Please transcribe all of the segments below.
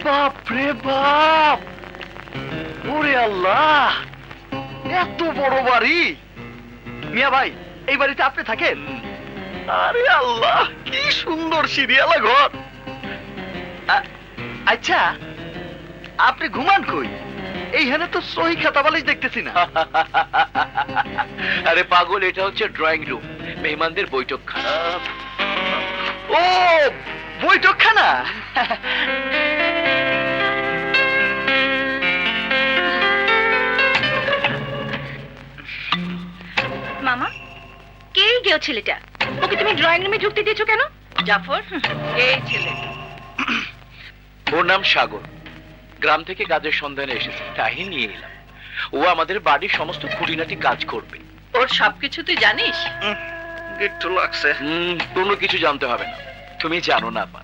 বাপ রে বাপ, ওরে আল্লাহ, এত বড় বাড়ি! মিয়া ভাই, এই বাড়িতে আপনি থাকেন? আরে আল্লাহ, কি সুন্দর সিরিয়ালা ঘর! আচ্ছা, আপনি ঘুমান কই? এইখানে তো সহি খাতা বালিশ দেখতেছি না। আরে পাগল, এটা হচ্ছে ড্রয়িং রুম, মেহমানদের বৈঠকখানা। ও, বৈঠকখানা। মামা, কে গেও ছেলেটা? ওকে তুমি ড্রয়িং রুমে ঢুকতে দিয়েছো কেন? জাফর, এই ছেলে। ওর নাম সাগর, গ্রাম থেকে কাজের সন্ধানে এসেছে, তাই নিয়ে এলাম। ও আমাদের বাড়ির সমস্ত খুঁটিনাটি কাজ করবে। ওর সবকিছু তুই জানিস? একটু লাগছে। কোনো কিছু জানতে হবে না, তুমি জানো না আপা।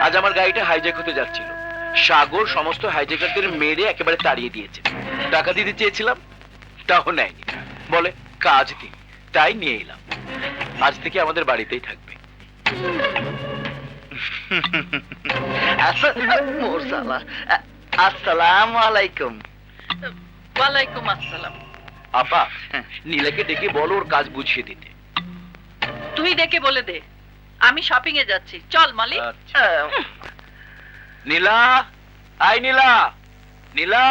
আজ আমার গাড়িটা হাইজ্যাক হতে যাচ্ছিল, সাগর সমস্ত হাইজ্যাকারদের মেরে একেবারে তাড়িয়ে দিয়েছে। টাকা দিতে চেয়েছিলাম, তাও নেয়নি, বলে কাজ দিন, তাই নিয়ে এলাম। আজ থেকে আমাদের বাড়িতেই থাকবে। আসসালামু আলাইকুম। ওয়ালাইকুম আসসালাম। আপা, নীলাকে ডেকে বলো ওর কাজ বুঝিয়ে দিতে। তুই ডেকে বলে দে, আমি শপিং এ যাচ্ছি। চল মালিক। নীলা, আই নীলা, নীলা।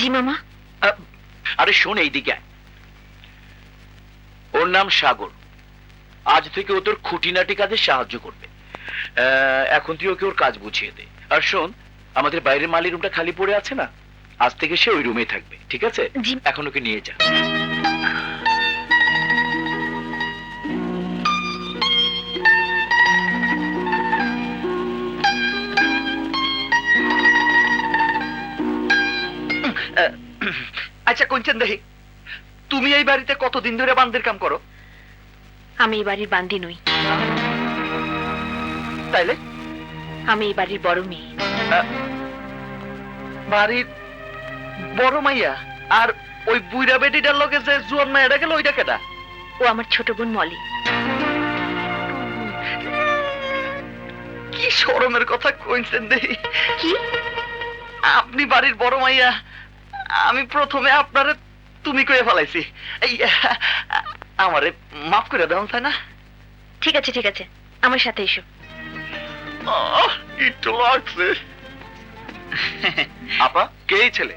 জি মামা। আরে শোন, এইদিকে আয়। ওর নাম সাগর, আজ থেকে ও তোর খুঁটিনাটি কাজে সাহায্য করবে। এখন তুই ওকে ওর কাজ বুঝিয়ে দে। আর শোন, আমাদের বাইরের মালির রুমটা খালি পড়ে আছে না, আজ থেকে সে ওই রুমেই থাকবে, ঠিক আছে? এখন ওকে নিয়ে যা। আচ্ছা কোনছেন দেখি, তুমি এই বাড়িতে কতদিন ধরে বান্দির কাম করো? আমি এই বাড়ির বান্দি নই। তাইলে? আমি এই বাড়ির বড় মেয়ে। বাড়ির বড় মাইয়া? আর ওই বুইরা বেটিটার লগে যে জুয়ান মাইয়াটা গেল, ওইটা কেটা? ও আমার ছোট বোন মলি। কি শরমের কথা কইছেন দেখি। কি? আপনি বাড়ির বড় মাইয়া, আমি প্রথমে আপনারে তুমি কয়ে ফেলাইছি। এই আমারে মাফ করে দেন, তাই না? ঠিক আছে ঠিক আছে, আমার সাথে এসো। একটু লাগছে। আপা, কে এই ছেলে?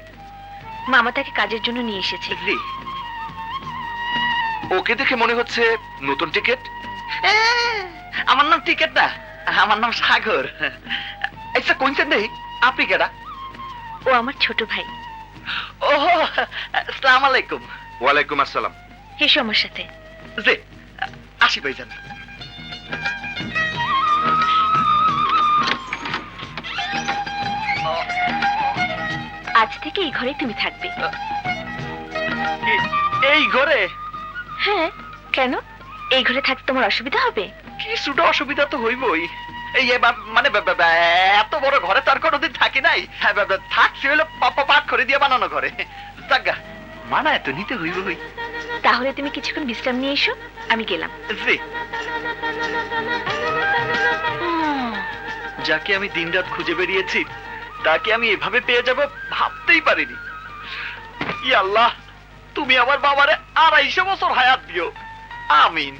মামা তাকে কাজের জন্য নিয়ে এসেছে। ওকে দেখে মনে হচ্ছে নতুন টিকিট। আমার নাম টিকেট না, আমার নাম সাগর। আচ্ছা কোনছেন দেখি, আপনি কেডা? ও আমার ছোট ভাই। ও, আসসালামু আলাইকুম। ওয়ালাইকুম আসসালাম। এসো আমার সাথে। জি, আসি ভাইজান। আজ থেকে এই ঘরে তুমি থাকবে। এই ঘরে? হ্যাঁ, কেন? এই ঘরে থাকতে তোমার অসুবিধা হবে? কিছুটা অসুবিধা তো হইবই। এই মানে এত বড় ঘরে তো আর কোনোদিন থাকি নাই। থাকছি হইলো পাট করে দিয়ে বানানো ঘরে। জাগা মানায় তো নিতে হইবই। তাহলে তুমি কিছুক্ষণ বিশ্রাম নিয়ে এসো, আমি গেলাম। জি। যাকে আমি দিনরাত খুঁজে বেরিয়েছি তাকে আমি এভাবে পেয়ে যাব ভাবতেই পারিনি। ই আল্লাহ, তুমি আমার বাবারে 250 বছর হায়াত দিও, আমিন।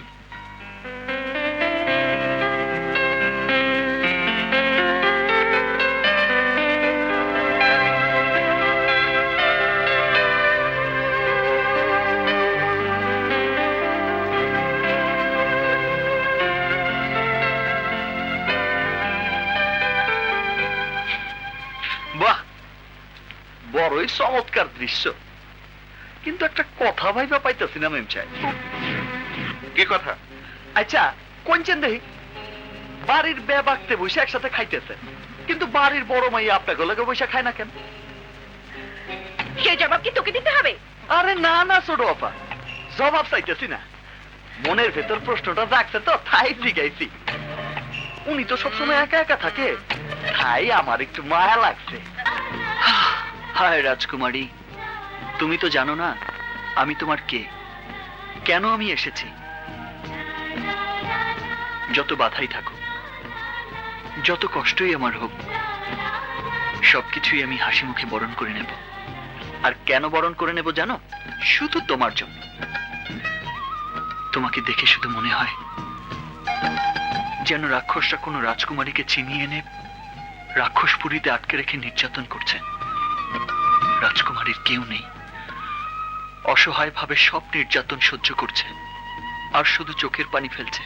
বাহ, বড়ই চমৎকার দৃশ্য, কিন্তু একটা কথা ভাইবা পাইতেছি না মেম সাহেব। কি কথা? আচ্ছা, কোনছেন দেখি বাড়ির বেবাকতে বসে একসাথে খাইতেছে, কিন্তু বাড়ির বড় মাইয়া আপনাকে লগে বসে খায় না কেন? সেই জবাব কি তোকে দিতে হবে? আরে না না ছোট আপা, জবাব চাইতেছি না, মনের ভেতর প্রশ্নটা জাগছে তো তাই জিগাইছি। উনি তো সবসময় একা একা থাকে, তাই আমার একটু মায়া লাগছে। হায় রাজকুমারী, তুমি তো জানো না আমি তোমার কে, কেন আমি এসেছি। যত বাধাই থাকুক, যত কষ্টই আমার হোক, সবকিছুই আমি হাসি মুখে বরণ করে নেব। আর কেন বরণ করে নেব জানো? শুধু তোমার জন্য। তোমাকে দেখে শুধু মনে হয় যেন রাক্ষসরা কোনো রাজকুমারীকে ছিনিয়ে এনে রাক্ষসপুরীতে আটকে রেখে নির্যাতন করছে। রাজকুমারীর কেউ নেই, অসহায় ভাবে সব নির্যাতন সহ্য করছে আর শুধু চোখের পানি ফেলছে।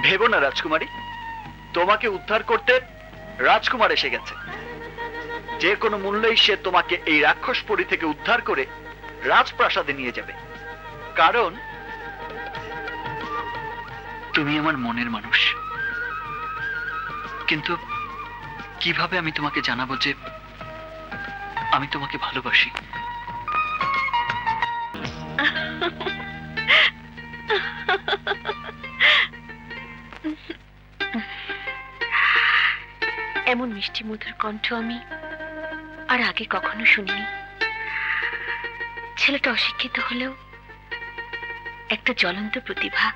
ভেবো না রাজকুমারী, তোমাকে উদ্ধার করতে রাজকুমার এসে গেছে। যে কোনো মূল্যেই সে তোমাকে এই রাক্ষসপুরী থেকে উদ্ধার করে রাজপ্রাসাদে নিয়ে যাবে, কারণ তুমি আমার মনের মানুষ। কিন্তু কিভাবে আমি তোমাকে জানাবো যে আমি তোমাকে ভালোবাসি? এমন মিষ্টি মধুর কণ্ঠ আমি আর আগে কখনো শুনিনি। ছেলেটা অশিক্ষিত হলেও একটা জ্বলন্ত প্রতিভা।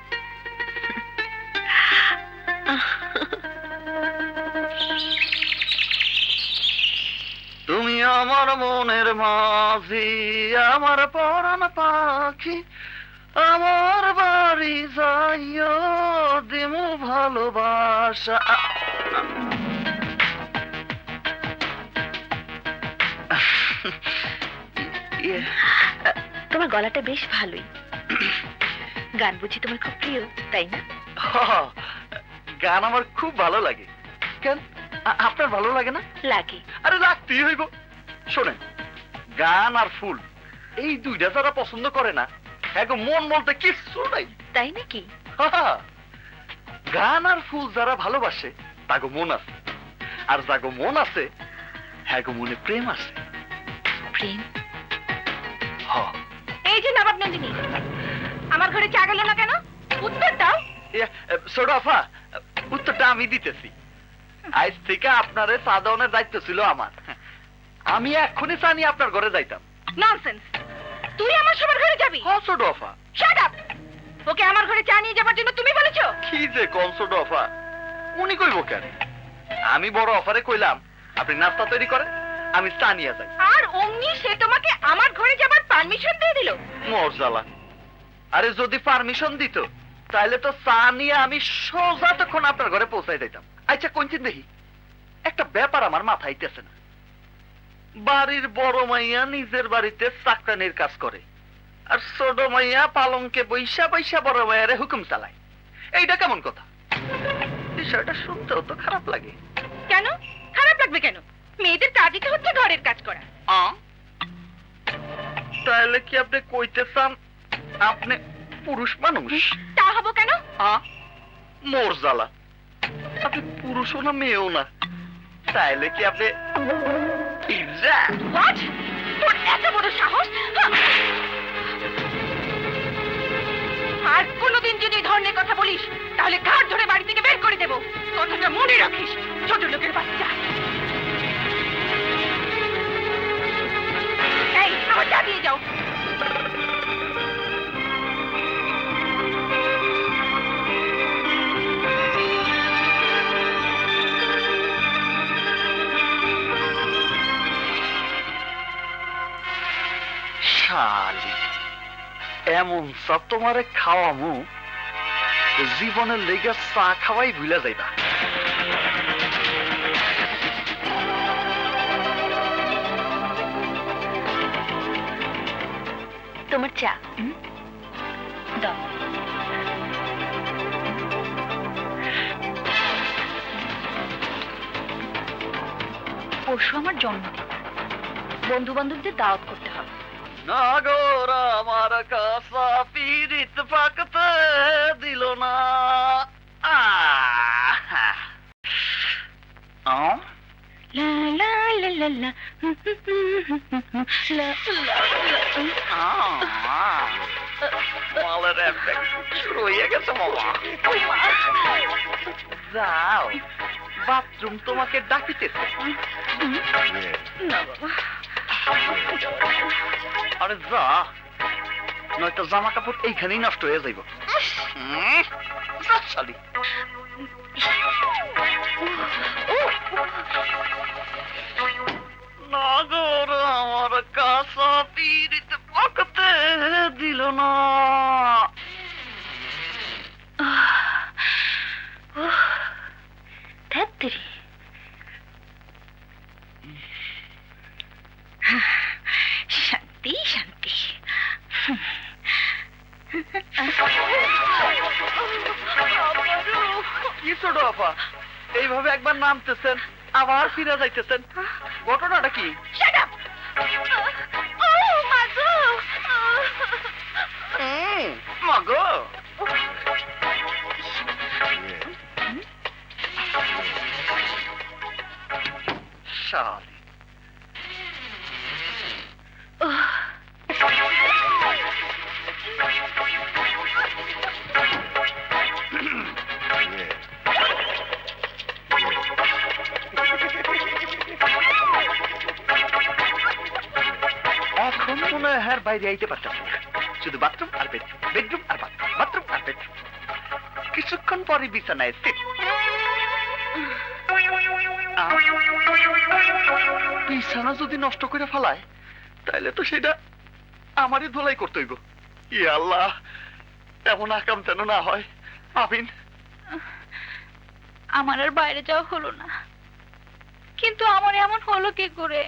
তুমি আমার মনের মাঝি, আমার পরাণ পাখি, আমার বাড়ি যাইও দিমু ভালোবাসা। তোমার গলাটা বেশ ভালোই। গান বুঝি তোমার খুব প্রিয়, তাই না? গান আমার খুব ভালো লাগে। কেন, আপনার ভালো লাগে না? লাগে। আরে লাগতেই হইব। শোনেন, গান আর ফুল এই দুইটা যারা পছন্দ করে না, এখন মন বলতে কিছু নাই। তাই নাকি? গান আর ফুল যারা ভালোবাসে তাগো মন আছে, আর যাগো মন আছে হ্যাঁ গো মনে প্রেম আছে। প্রেম? এই যে নবাব নন্দিনী, আমার ঘরে চা গেল না কেন? উত্তর দাও। ছোট আফা, উত্তরটা আমি দিতেছি। আজ থেকে আপনারে চা দেওয়ানোর দায়িত্ব ছিল আমার। আমি এক্ষুনি চা নিয়ে আপনার ঘরে যাইতাম। ননসেন্স! তুই আমার সবার ঘরে যাবি? হ্যাঁ ছোট আফা। Shut up! ওকে আমার ঘরে চা নিয়ে যাবার জন্য তুমি বলেছো? কি যে কম ছোট আফা, উনি কইব কেন? আমি বড় অফারে কইলাম আপনি নাস্তা তৈরি করেন, আমি চা নিয়ে যাই। আর অমনি সে তোমাকে আমার ঘরে যাবার পারমিশন দিয়ে দিল? মরজালা! আরে যদি পারমিশন দিত তাহলে তো চা নিয়ে আমি সোজা তখন আপনার ঘরে পৌঁছাই দিতাম। আচ্ছা কোনদিন দেখি, একটা ব্যাপার আমার মাথায় আইতেছে না। বাড়ির বড় মাইয়া নিজের বাড়িতে চাকরানির কাজ করে, আর ছোট মাইয়া পালঙ্কে বৈশা বৈশা বড় মাইয়ারে হুকুম চালায়। এইটা কেমন কথা? বিষয়টা শুনতেও তো খারাপ লাগে। কেন খারাপ লাগবে কেন? মেয়েদের কাজই তো হচ্ছে ঘরের কাজ করা। তাহলে কি আপনি কইতে চান আপনি পুরুষ মানুষ? তা হবো কেন? মরজালা! আপনি পুরুষও না মেয়েও না, তাইলে কি আপনি What? তোর এত বড় সাহস! আর কোনোদিন যদি এই ধরনের কথা বলিস তাহলে ঘাট ধরে বাড়ি থেকে বের করে দেবো। কথাটা মনে রাখিস, ছোট লোকের বাচ্চা। এই, আমার চা দিয়ে যাও। শালি এমন সব তোমারে খাওয়ামু জীবনের লেগে চা খাওয়াই ভুলে যাইবা। তোমার চা দাও। পরশু আমার জন্মদিন, বন্ধু বান্ধবদের দাওয়াত করতে হবে। নাগর আমার কাছা পীড়িত পাকতে দিল না। লা লা লা লা লা, লা লা লা। মালের এফেক্ট শুরু হয়ে গেছে মামা। যাও, বাথরুম তোমাকে ডাকিতেছে। না বাবা, আরে যা, নয়তো জামা কাপড় এইখানেই নষ্ট হয়ে যাইব। যা শালি। নাগর আমার কাছা পীড়িত পাকতে দিল না। ধ্যাত্তেরি। শান্তি শান্তি। কি ছোট আপা, এইভাবে একবার নামতেছেন আবার ফিরে যাইতেছেন, ঘটনাটা কি? Shut up! মাগো! মাগো, শালি। এখন মনে হয় আর বাইরে আইতে পারতেছে না, শুধু বাথরুম আর বেডরুম, বেডরুম আর বাথরুম, বাথরুম আর বেডরুম। কিছুক্ষণ পরে বিছানায় sit। বিছানা যদি নষ্ট করে ফেলায় তাহলে তো সেটা আমারই ধোলাই করতে হইব। ই আল্লাহ, এমন আকাম যেন না হয়। আমিন। আমার আর বাইরে যাওয়া হলো না, কিন্তু আমার এমন হলো কি করে?